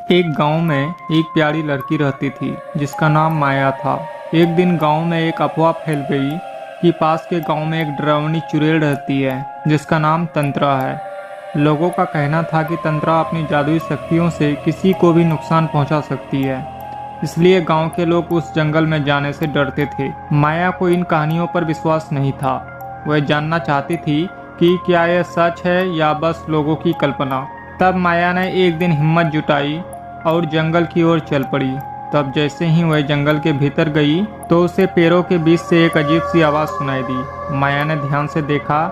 एक गांव में एक प्यारी लड़की रहती थी जिसका नाम माया था। एक दिन गांव में एक अफवाह फैल गई कि पास के गांव में एक डरावनी चुड़ैल रहती है जिसका नाम तंत्रा है। लोगों का कहना था कि तंत्रा अपनी जादुई शक्तियों से किसी को भी नुकसान पहुंचा सकती है, इसलिए गांव के लोग उस जंगल में जाने से डरते थे। माया को इन कहानियों पर विश्वास नहीं था। वह जानना चाहती थी कि क्या यह सच है या बस लोगों की कल्पना। तब माया ने एक दिन हिम्मत जुटाई और जंगल की ओर चल पड़ी। तब जैसे ही वह जंगल के भीतर गई तो उसे पेड़ों के बीच से एक अजीब सी आवाज़ सुनाई दी। माया ने ध्यान से देखा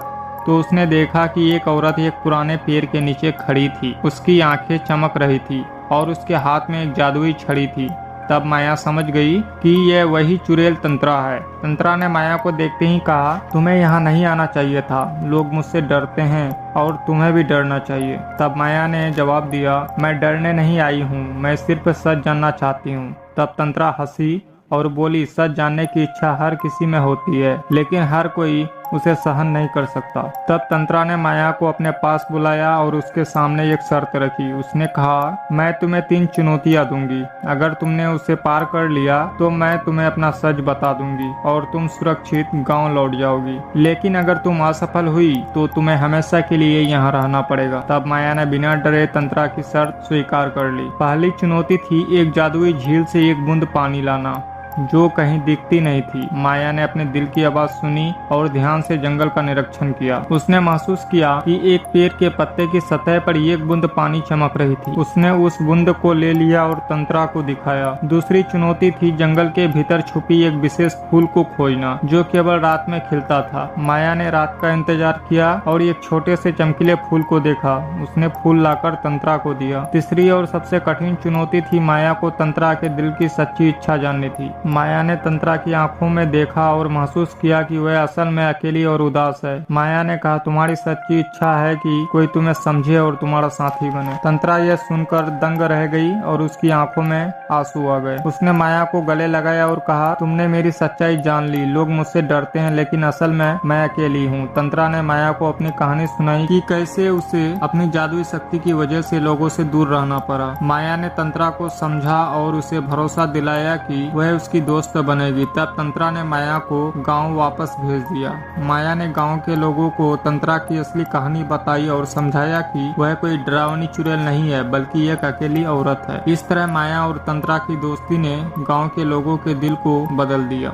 तो उसने देखा कि एक औरत एक पुराने पेड़ के नीचे खड़ी थी। उसकी आंखें चमक रही थी और उसके हाथ में एक जादुई छड़ी थी। तब माया समझ गई कि यह वही चुड़ैल तंत्रा है। तंत्रा ने माया को देखते ही कहा, तुम्हें यहाँ नहीं आना चाहिए था। लोग मुझसे डरते हैं और तुम्हें भी डरना चाहिए। तब माया ने जवाब दिया, मैं डरने नहीं आई हूँ, मैं सिर्फ सच जानना चाहती हूँ। तब तंत्रा हंसी और बोली, सच जानने की इच्छा हर किसी में होती है, लेकिन हर कोई उसे सहन नहीं कर सकता। तब तंत्रा ने माया को अपने पास बुलाया और उसके सामने एक शर्त रखी। उसने कहा, मैं तुम्हें 3 चुनौतियां दूंगी। अगर तुमने उसे पार कर लिया तो मैं तुम्हें अपना सच बता दूंगी और तुम सुरक्षित गांव लौट जाओगी। लेकिन अगर तुम असफल हुई तो तुम्हें हमेशा के लिए यहाँ रहना पड़ेगा। तब माया ने बिना डरे तंत्रा की शर्त स्वीकार कर ली। पहली चुनौती थी एक जादुई झील से एक बूंद पानी लाना जो कहीं दिखती नहीं थी। माया ने अपने दिल की आवाज सुनी और ध्यान से जंगल का निरीक्षण किया। उसने महसूस किया कि एक पेड़ के पत्ते की सतह पर एक बूंद पानी चमक रही थी। उसने उस बूंद को ले लिया और तंत्रा को दिखाया। दूसरी चुनौती थी जंगल के भीतर छुपी एक विशेष फूल को खोजना जो केवल रात में खिलता था। माया ने रात का इंतजार किया और एक छोटे से चमकीले फूल को देखा। उसने फूल लाकर तंत्रा को दिया। तीसरी और सबसे कठिन चुनौती थी माया को तंत्रा के दिल की सच्ची इच्छा जाननी थी। माया ने तंत्रा की आंखों में देखा और महसूस किया कि वह असल में अकेली और उदास है। माया ने कहा, तुम्हारी सच्ची इच्छा है कि कोई तुम्हें समझे और तुम्हारा साथी बने। तंत्रा यह सुनकर दंग रह गई और उसकी आंखों में आंसू आ गए। उसने माया को गले लगाया और कहा, तुमने मेरी सच्चाई जान ली। लोग मुझसे डरते हैं लेकिन असल में मैं अकेली हूँ। तंत्रा ने माया को अपनी कहानी सुनाई कि कैसे उसे अपनी जादुई शक्ति की वजह से लोगों से दूर रहना पड़ा। माया ने तंत्रा को समझा और उसे भरोसा दिलाया कि वह उसकी दोस्त बनेगी। तब तंत्रा ने माया को गांव वापस भेज दिया। माया ने गांव के लोगों को तंत्रा की असली कहानी बताई और समझाया कि वह कोई डरावनी चुड़ैल नहीं है बल्कि एक अकेली औरत है। इस तरह माया और तंत्रा की दोस्ती ने गांव के लोगों के दिल को बदल दिया।